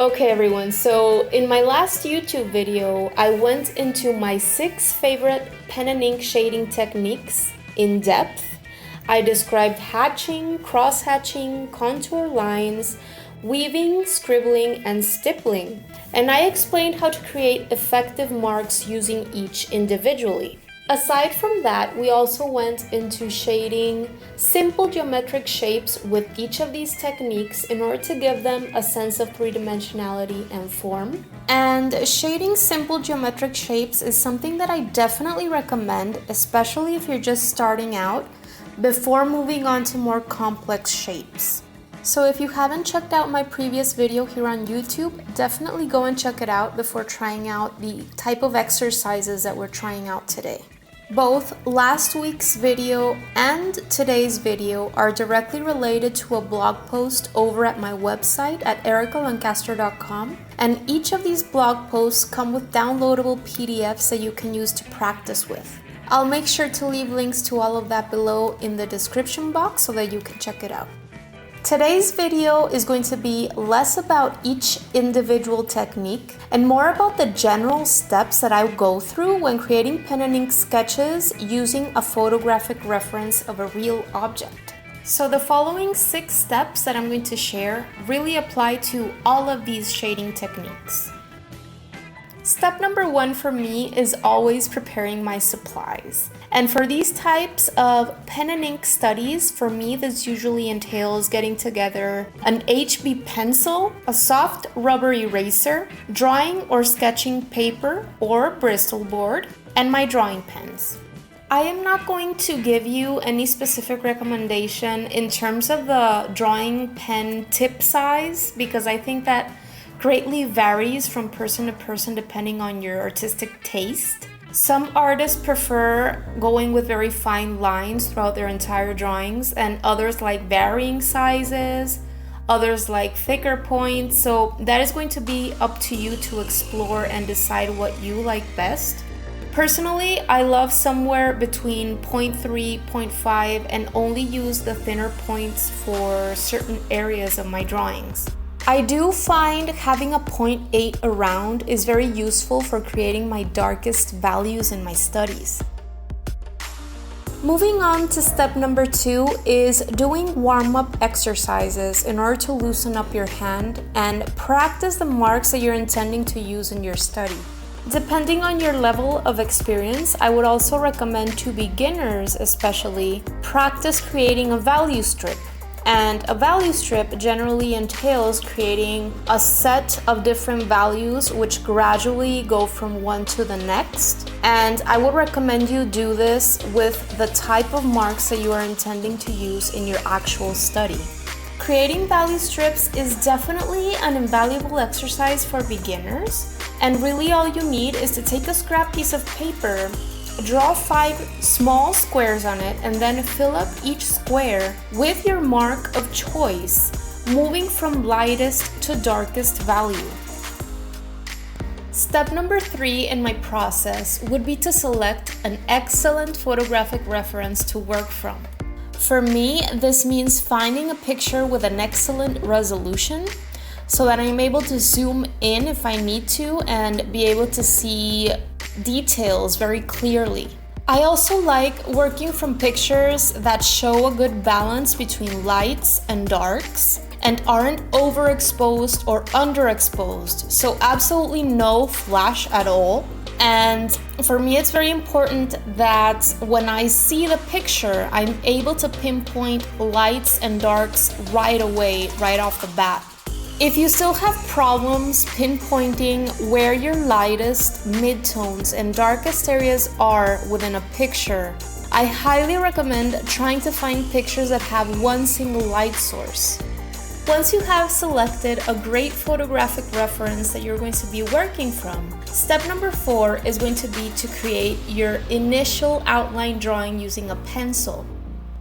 Okay everyone, so in my last YouTube video, I went into my 6 favorite pen and ink shading techniques in depth. I described hatching, cross-hatching, contour lines, weaving, scribbling, and stippling. And I explained how to create effective marks using each individually. Aside from that, we also went into shading simple geometric shapes with each of these techniques in order to give them a sense of three-dimensionality and form. And shading simple geometric shapes is something that I definitely recommend, especially if you're just starting out, before moving on to more complex shapes. So if you haven't checked out my previous video here on YouTube, definitely go and check it out before trying out the type of exercises that we're trying out today. Both last week's video and today's video are directly related to a blog post over at my website at ericalancaster.com, and each of these blog posts come with downloadable PDFs that you can use to practice with. I'll make sure to leave links to all of that below in the description box so that you can check it out. Today's video is going to be less about each individual technique and more about the general steps that I go through when creating pen and ink sketches using a photographic reference of a real object. So the following 6 steps that I'm going to share really apply to all of these shading techniques. Step number 1 for me is always preparing my supplies. And for these types of pen and ink studies, for me this usually entails getting together an HB pencil, a soft rubber eraser, drawing or sketching paper or Bristol board, and my drawing pens. I am not going to give you any specific recommendation in terms of the drawing pen tip size, because I think that greatly varies from person to person depending on your artistic taste. Some artists prefer going with very fine lines throughout their entire drawings, and others like varying sizes, others like thicker points, so that is going to be up to you to explore and decide what you like best. Personally, I love somewhere between 0.3, 0.5, and only use the thinner points for certain areas of my drawings. I do find having a 0.8 around is very useful for creating my darkest values in my studies. Moving on to step number 2 is doing warm-up exercises in order to loosen up your hand and practice the marks that you're intending to use in your study. Depending on your level of experience, I would also recommend to beginners especially practice creating a value strip. And a value strip generally entails creating a set of different values which gradually go from one to the next. And I would recommend you do this with the type of marks that you are intending to use in your actual study. Creating value strips is definitely an invaluable exercise for beginners. And really all you need is to take a scrap piece of paper, draw 5 small squares on it, and then fill up each square with your mark of choice, moving from lightest to darkest value. Step number 3 in my process would be to select an excellent photographic reference to work from. For me, this means finding a picture with an excellent resolution so that I'm able to zoom in if I need to and be able to see details very clearly. I also like working from pictures that show a good balance between lights and darks and aren't overexposed or underexposed, so absolutely no flash at all. And for me, it's very important that when I see the picture, I'm able to pinpoint lights and darks right away, right off the bat. If you still have problems pinpointing where your lightest, midtones, and darkest areas are within a picture, I highly recommend trying to find pictures that have one single light source. Once you have selected a great photographic reference that you're going to be working from, step number 4 is going to be to create your initial outline drawing using a pencil.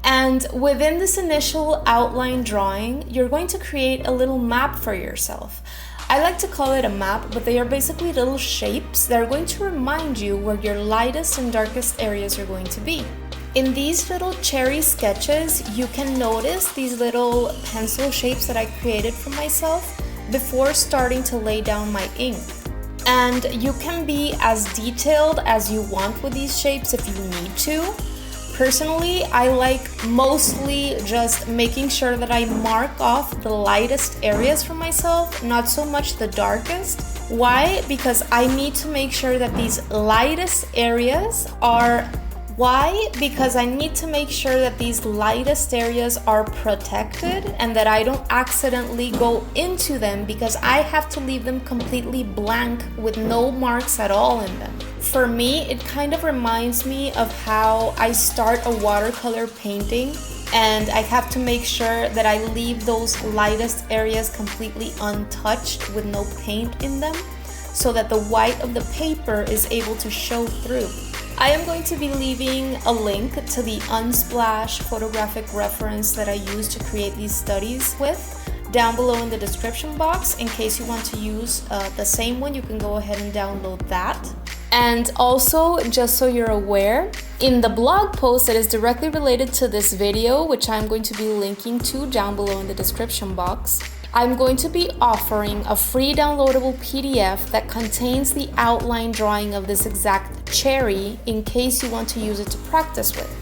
And within this initial outline drawing, you're going to create a little map for yourself. I like to call it a map, but they are basically little shapes that are going to remind you where your lightest and darkest areas are going to be. In these little cherry sketches, you can notice these little pencil shapes that I created for myself before starting to lay down my ink. And you can be as detailed as you want with these shapes if you need to. Personally, I like mostly just making sure that I mark off the lightest areas for myself, not so much the darkest. Why? Because I need to make sure that these lightest areas are protected and that I don't accidentally go into them, because I have to leave them completely blank with no marks at all in them. For me, it kind of reminds me of how I start a watercolor painting, and I have to make sure that I leave those lightest areas completely untouched with no paint in them, so that the white of the paper is able to show through. I am going to be leaving a link to the Unsplash photographic reference that I used to create these studies with down below in the description box. In case you want to use the same one, you can go ahead and download that. And also, just so you're aware, in the blog post that is directly related to this video, which I'm going to be linking to down below in the description box, I'm going to be offering a free downloadable PDF that contains the outline drawing of this exact cherry in case you want to use it to practice with.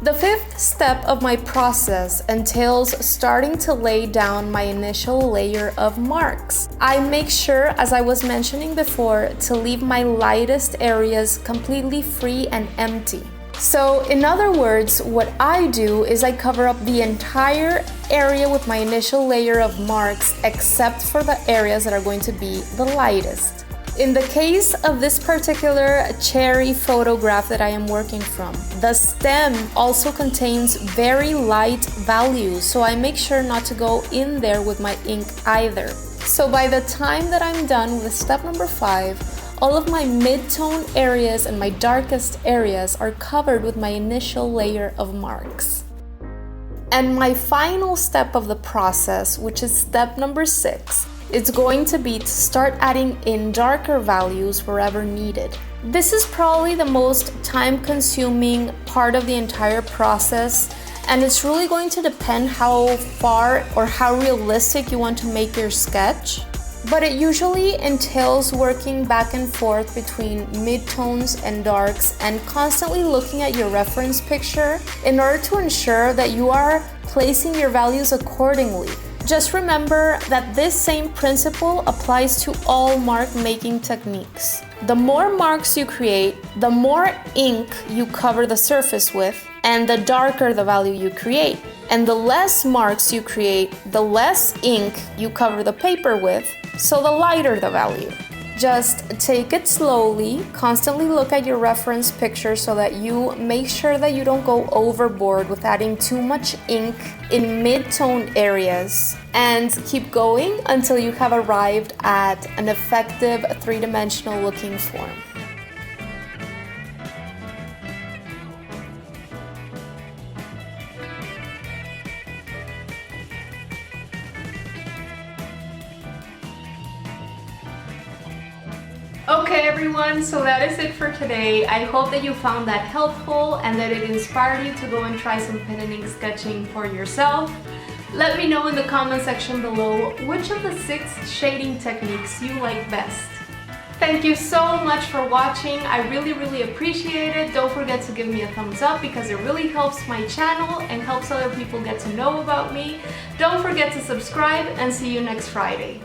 The fifth step of my process entails starting to lay down my initial layer of marks. I make sure, as I was mentioning before, to leave my lightest areas completely free and empty. So, in other words, what I do is I cover up the entire area with my initial layer of marks, except for the areas that are going to be the lightest. In the case of this particular cherry photograph that I am working from, the stem also contains very light values, so I make sure not to go in there with my ink either. So by the time that I'm done with step number 5, all of my mid-tone areas and my darkest areas are covered with my initial layer of marks. And my final step of the process, which is step number 6, it's going to be to start adding in darker values wherever needed. This is probably the most time-consuming part of the entire process, and it's really going to depend how far or how realistic you want to make your sketch. But it usually entails working back and forth between midtones and darks and constantly looking at your reference picture in order to ensure that you are placing your values accordingly. Just remember that this same principle applies to all mark making techniques. The more marks you create, the more ink you cover the surface with, and the darker the value you create. And the less marks you create, the less ink you cover the paper with, so the lighter the value. Just take it slowly, constantly look at your reference picture so that you make sure that you don't go overboard with adding too much ink in mid-tone areas, and keep going until you have arrived at an effective three-dimensional looking form. Okay everyone, so that is it for today. I hope that you found that helpful and that it inspired you to go and try some pen and ink sketching for yourself. Let me know in the comment section below which of the 6 shading techniques you like best. Thank you so much for watching. I really appreciate it. Don't forget to give me a thumbs up because it really helps my channel and helps other people get to know about me. Don't forget to subscribe, and see you next Friday.